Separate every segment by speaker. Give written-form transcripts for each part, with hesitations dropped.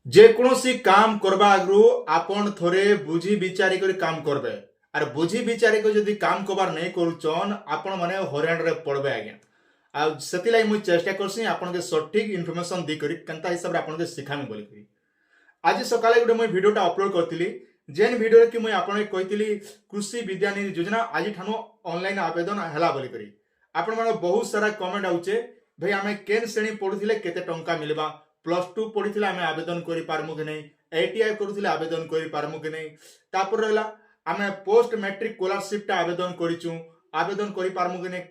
Speaker 1: जेकोसी काम करबा आगु आपण थोड़े बुझी विचारी कर काम करबे। आर बुझी विचारी को जदि काम करबार नहीं करूचन आपण माने हरान रे पड़बे आज्ञा। आ सेति लाई मु चेष्टा करसी आपण के सटीक इन्फॉर्मेशन दी करी कंता हिसाब रे आपण के सिखामी बोली करी। आज सकाळे गुटे मु वीडियो टा अपलोड करतिली जेन वीडियो रे कि मु आपण कहितली कृषि विज्ञान योजना आज ठानो ऑनलाइन आवेदन हला बोली करी। आपण माने बहुत सारा कमेंट आउचे भाई आमे केन श्रेणी पढुथिले केते टंका मिलबा +2 पढ़ी आम आवेदन कर पारमु कि नहीं आईटीआई करूँ आवेदन कर पारमु कि नहीं तापर रहा आम पोस्ट मैट्रिक स्कॉलरशिप आवेदन करूँ आवेदन कर पारमु कि नहीं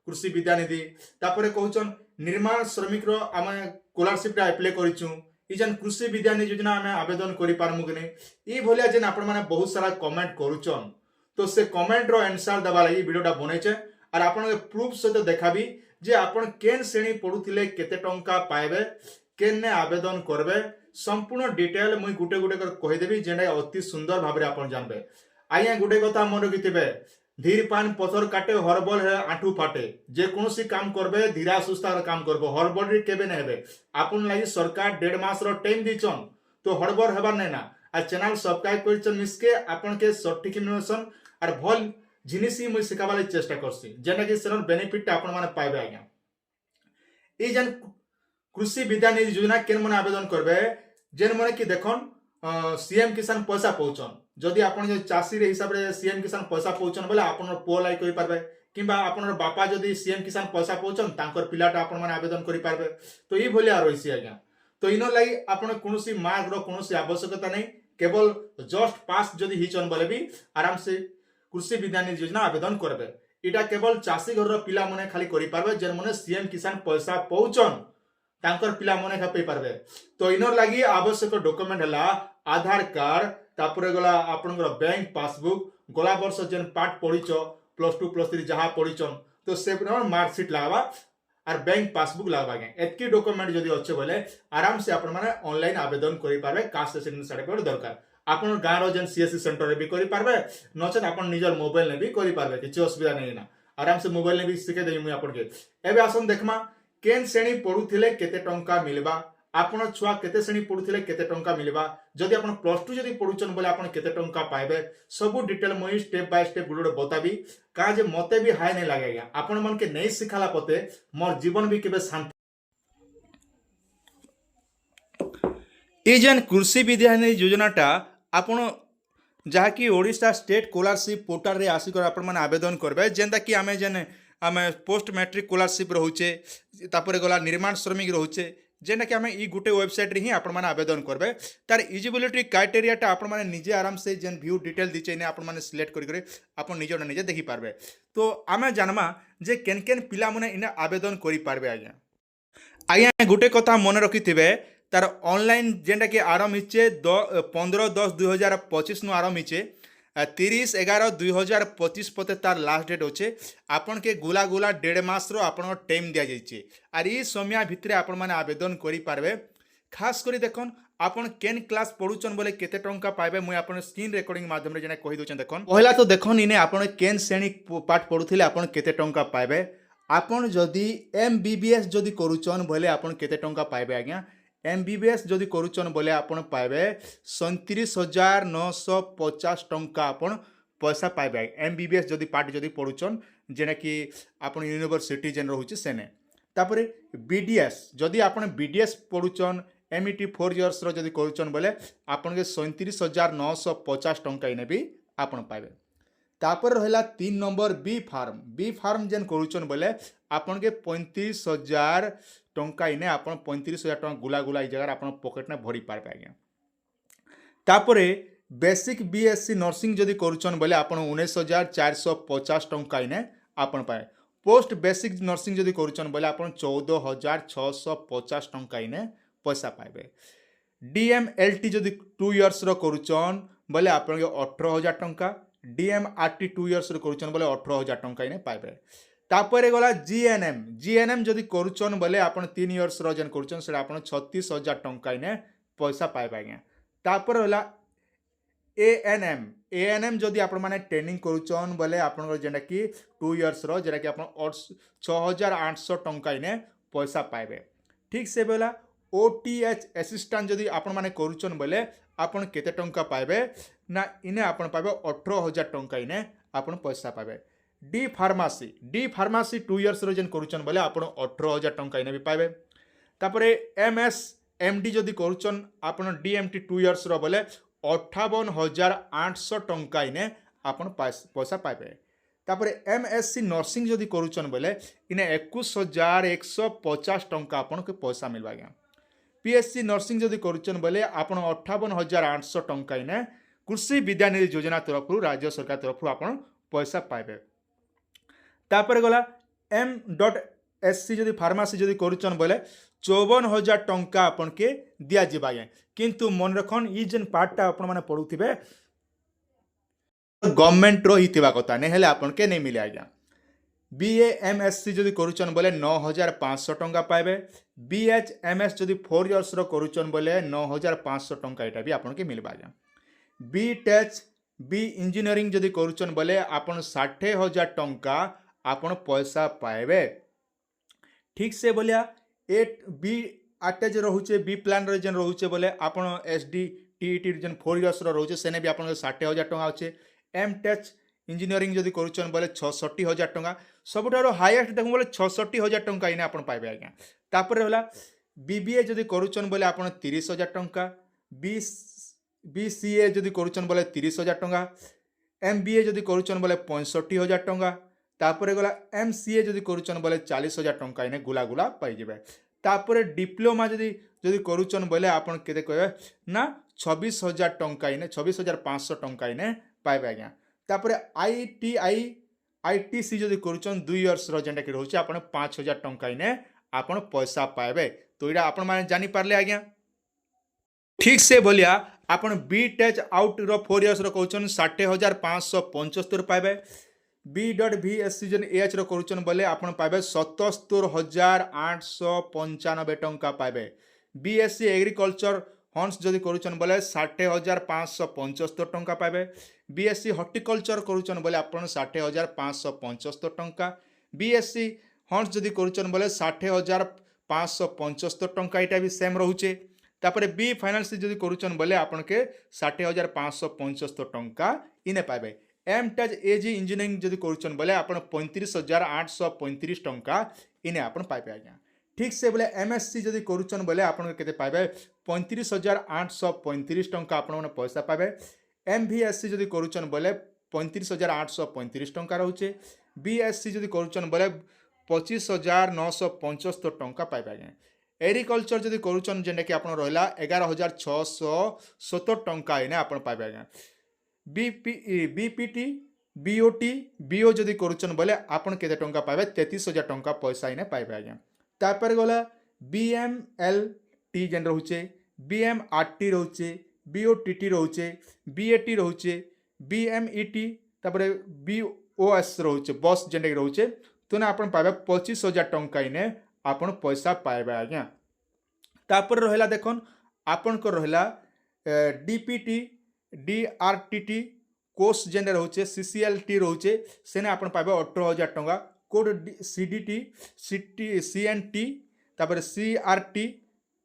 Speaker 1: कृषि विद्यानिधि तापर कहन निर्माण श्रमिक आम स्कॉलरशिप अप्लाई करूँ जेन कृषि विद्यानिधि योजना आम आवेदन कर पारमु कि नहीं ये जेन आपण मैंने बहुत सारा कमेंट करुचन तो से कमेंट रो आंसर देवा लगी वीडियोटा बनईचे और आपन प्रूफ सहित देखाबी जे आपण केन श्रेणी पढ़ुथिले केते टंका पाइबे केने आवेदन करबे संपूर्ण डिटेल मुई गुटे गुटे कर कहिदेबी जेना अति सुंदर भाबरे आपण जानबे। आइया गुटे कथा मन रखिथिबे धीर पान पथर काटे हरबल है आंठू फाटे जे कोनोसी काम करबे धीरा सुस्तार काम करबो हरबल रे केबे नै हेबे आपण लागि सरकार 1.5 मास रो टाइम दिचन तो हरबल हेबा नै ना आ चैनल सब्सक्राइब करचन मिसके आपण के सटीक इन्फॉर्मेशन और भल जिनिसी मुई सिखाबाले चेष्टा करसी जेना कि सेनर बेनिफिट आपण माने पाइबे आज्ञा। ई जन कृषि विद्यानिधि योजना केन मन आवेदन करबे जेन मन कि देखन सीएम किसान पैसा पहुंचन जदि आपण जो चाषी रे हिसाब रे सीएम किसान पैसा पहुंचन बोले आपण पो लाई करि पारबे किबा आपण बापा जदि सीएम किसान पैसा पहुंचन तांकर पिलाटा आपण मन आवेदन करि पारबे तो ई भलिया रहिसी आज्ञा। तो इनो लाई आपण कोनोसी मार्क रो कोनोसी आवश्यकता नहीं केवल जस्ट पास जदि हिचन बोले भी आराम से कृषि विद्यानिधि योजना आवेदन करबे। इटा केवल चाषी घर रो पिला मने खाली करि पारबे जेन मने सीएम किसान पैसा पहुंचन तांकर पिला मने खा पे पारबे। तो इनर लागि आवश्यक डॉक्यूमेंट हला आधार कार्ड तापर गला आपनकर बैंक पासबुक गला वर्ष जेन पाठ पढिचो +2 +3 जहा पढिचन तो से मार्कशीट लागबा और बैंक पासबुक लागबा के एतकी डॉक्यूमेंट जदी अच्छे बोले आराम से आपन माने ऑनलाइन आवेदन करि पारबे। कास्ट सर्टिफिकेट दरकार आपन गाँ रो जेन सीएससी सेंटर रे भी करि पारबे नचेत आपन निजर मोबाइल ने भी करि पारबे किछि असुविधा नै ना आराम से मोबाइल ने भी सिखे देई मुई आपन के। एबे आसन देखमा केन श्रेणी पढ़ुथिले केते टंका मिलबा आपण छुआ केते श्रेणी पढ़ुथिले केते टंका मिलबा जदि आपण +2 जदि पढ़ुचन बोले आपण केते टंका पाइबे सब डिटेल मुई स्टेप बाय स्टेप गुडे बताबी का जे मते भी हाय नै लागे गया आपण मन के नै सिखाला पते मोर जीवन भी केबे शांति। ई जेन कृषि विद्यानिधि योजनाटा आपण जहाँकि ओडिशा स्टेट स्कॉलरशिप पोर्टल रे आसी कर आपण मन आवेदन करबे जेंता कि आमे जेन आम पोस्ट मैट्रिक स्कॉलरशिप रोचे तापर गला निर्माण श्रमिक रोचे जेना कि आम ई गुटे वेबसाइट रे ही आपण माने आवेदन करबे तार इजिबिलिटी क्राइटेरियाटा आपण माने निजे आराम से जेन व्यू डिटेल दिचे ने आपण माने सिलेक्ट करि करे आपण निजे निजे देखि पारबे। तो आमे जानमा जे केन केन पिला माने इने आवेदन करि पारबे आज्ञा। आज्ञा गुटे कथा मन रखिथिबे तार ऑनलाइन जेंटा कि आरंभ हिचे 15/10/2025 नु आरंभ हिचे 30/11/2025 पते तार लास्ट डेट अच्छे आपन के गुला गुला 1.5 मास रो आपन टाइम दिया जाइए आर ई समय भितर आपण माने आवेदन करि पारबे। खास करी देखन आपन केन क्लास पढुचन बोले केते टंका पाइबे मुई आपन स्क्रीन रिकॉर्डिंग माध्यम रे जेना कहि दोचन देखन पहला तो देखन इने आपन केन श्रेणी पाठ पढुथिले आपन केते टंका पाइबे आपन जदी एमबीबीएस जदी करूचन बोले आपन केते टंका पाइबे आज्ञा। एमबीबीएस जदि करूचन बोले आपन पाइबे 37,950 टंका आपन पैसा पाइबे एमबीबीएस जदि पार्ट जदि पढ़ुचन जेना कि आपन यूनिवर्सिटी जेन रहउची सेने। तापरे बीडीएस जदि आपन बीडीएस पढ़ुचन एमईटी 4 इयर्स रो जदि करूचन बोले आपन के 37,950 टंका इने भी आपन पाइबे। तापर रहला 3 नंबर बी फार्म जेन करूचन बोले आपन के 35,000 टंका इने आपन 35,000 टंका गुला गुला ई जगह आपन पॉकेट ने भरी पारबे आज्ञा। तापरे बेसिक बीएससी नर्सिंग जदि करूचन बोले आपन 19,450 टंका इने आपन पाए। पोस्ट बेसिक नर्सिंग जदि करूचन बोले आपन 14,650 टंका इने पैसा पाइबे। डीएमएलटी जदि 2 इयर्स रो करूचन बोले आपन के 18,000 टंका डीएमआरटी 2 इयर्स रो करूचन बोले 18,000 टंका इने पाइबे। तापर गला जीएनएम जदि करूचन बोले आपन 3 इयर्स रो जेन करूचन से आपन 36,000 टंका इने पैसा पाइबे आज्ञा। तापर होला एएनएम जदि आपण माने ट्रेनिंग करूचन बोले आपन जेना कि 2 इयर्स रो जेना कि आपन 6,800 टंका इने पैसा पाइबे। ठीक से बोला OTH असिस्टेंट जदि आपण माने करूचन बोले आपण केते टंका पाइबे ना इने आपण पाइबे 18,000 टंका इने आपण पैसा पाइबे। डी फार्मासी 2 इयर्स रो जेन करूचन बोले आपण 18,000 टंका इने भी पाइबे। तापरे MS MD जदि करूचन आपण DMT 2 इयर्स रो बोले 58,800 टंका इने आपण पैसा पाइबे। तापरे MSc नर्सिंग जदि करूचन बोले इने 21,150 टंका आपण के पैसा मिलबा गया। PSC नर्सिंग जदि करूचन बोले आपण 58,800 टंका इने कृषि विद्यानिधि योजना तरफ राज्य सरकार तरफ आपण पैसा पाइबे। तापर गला M.SC जदि फार्मासी जदि करूचन बोले 54,000 टंका आपण के दिया जिबा गया। किंतु मन रखन ई जेन पार्टटा आपण माने पढुथिबे गवर्नमेंट रो हितिबा कथा ने हेले आपण के नहीं मिले आज्ञा। BA MSc जदि करूचन बोले 9,500 टंका पाइबे। BH MS जदि 4 इयर्स रो करूचन बोले 9,500 टंका एटा भी आपण के मिलबा आज्ञा। BTech B इंजीनियरिंग जदि करूचन बोले आपण 60,000 टंका आपण पैसा पाइबे। ठीक से बोलिया 8 B अटैच रहुचे B प्लान रे जेन रहुचे बोले आपण SD TET जेन 4 इयर्स रो रहुचे सेने भी आपण 60,000 टंका होचे। MTech इंजीनियरिंग जदि करूचन बोले 66,000 टंका सबुठारो हाईएस्ट देखु बोले 66,000 टंका इने आपण पाइबे आज्ञा। तापर होला BBA जदि करूचन बोले आपण 30,000 टंका। BCA जदि करूचन बोले 30,000 टंका। MBA जदि करूचन बोले 65,000 टंका। तापर गला MCA जदि करूचन बोले 40,000 टंका इने गुला गुला पाई जेबे। तापर डिप्लोमा जदि करूचन बोले आपण केते कहबे ना 26,000 टंका इने 26,500 टंका इने पाइबे आज्ञा। तापर ITC जदि करूचन 2 इयर्स रो जेंटा कि रहउचे आपण 5,000 टंका इने आपण पैसा पाइबे। तो इडा आपण माने जानि पारले आज्ञा। ठीक से बोलिया आपण BTech आउट रो 4 इयर्स रो कहउचन 60,575 पाइबे। B.VSC जन AH रो करूचन बोले आपण पाइबे 77,895 टंका पाइबे। BSc एग्रीकल्चर हॉर्स जदि करूचन बोले 60,575 टंका पाइबे। BSc हॉर्टिकल्चर करूचन बोले आपण 60,575 टंका। BSc हॉर्स जदि करूचन बोले 60,575 टंका एटा भी सेम रहउचे। तापर B फाइनेंस जदि करूचन बोले आपण के 60,575 टंका इने पाइबे। MTech AG इंजीनियरिंग जदि करूचन बोले आपण 35,835 टंका इने आपण पाइबे आज्ञा। ठीक से बोले MSc जदि करूचन बोले आपण केते पाइबे 35,835 टंका आपण माने पैसा पाइबे। MVSc जदि करूचन बोले 35,835 टंका रहउचे। BSc जदि करूचन बोले 25,975 टंका पाइबे आज्ञा। एग्रीकल्चर जदि करूचन जेंटा कि आपण रहला 11,670 टंका इने आपण पाइबे आज्ञा। BPT BOT BO जदि करूचन बोले आपण केते टंका पाइबे 33,000 टंका पैसा इने पाइबे आज्ञा। तापर गला BMLT जेन रहउचे BMRT रहउचे BOTT रहउचे BAT रहउचे BMET तापर BOS रहउचे बस जेंटा कि रहउचे तो ना आपण पाइबे 25,000 टंका इने आपण पैसा पाइबे आज्ञा। तापर रहला देखन आपण को रहला DPT DRTT कोर्स जेन रहउचे CCLT रहउचे सेने आपण पाइबे 18,000 टंका। कोड CDT CNT तापर CRT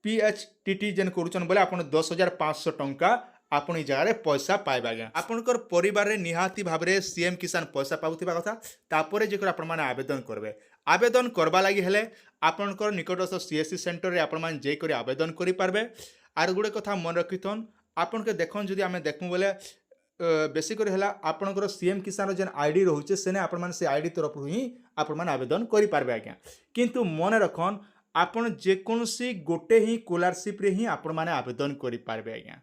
Speaker 1: PHTT जेन करूचन बोले आपण 10,500 टंका आपण ई जगह पैसा पाइबा गया। आपनकर परिवार रे निहाती भाबरे CM किसान पैसा पाउथिबा कथा। तापरे जेकर आपण माने आवेदन करबे। आवेदन करबा लागि हेले आपनकर निकटस्थ CSC सेंटर रे आपण माने जे करी आवेदन करि पारबे। आर गुडे कथा मन रखिथन आपण के देखन जदि आमे देखमु बोले बेसी करी हला आपनकर CM किसान जेन आईडी रहउचे सेने आपण माने से आईडी तरफ ही आपण माने आवेदन करि पारबे आज्ञा। किंतु मन रखन आपण जे कोनसी गोटे ही स्कॉलरशिप रे ही आपण माने आवेदन करि पारबे आज्ञा।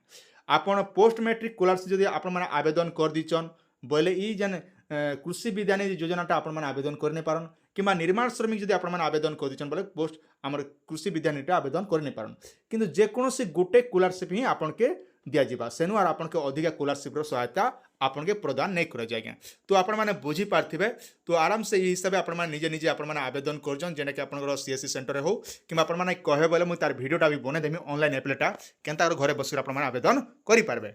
Speaker 1: आपण पोस्ट मैट्रिक स्कॉलरशिप जदि आपण माने आवेदन कर दिचन बोले ई जेन कृषि विद्यानिधि योजनाटा आपण माने आवेदन करने पारन किंबा निर्माण श्रमिक जदि आपण माने आवेदन कर दिचन बोले पोस्ट हमर कृषि विद्यानिधि आवेदन करने पारन। किंतु जे कोनसी गोटे स्कॉलरशिप ही आपण के दिया जिबा सेनु आर आपण के अधिक स्कॉलरशिप रो सहायता आपण के प्रदान नहीं कर जाय। तो आपण माने बुझी पारथिबे तो आराम से ई हिसाब आपण माने निजे निजे आपण माने आवेदन करजन जेना कि आपण CSC सेंटर हो किंबा आपण माने कहे बोले मु तार वीडियोटा भी बने देमी ऑनलाइन एप्लेटा केनता घरे बसी आपण माने आवेदन करि पारबे।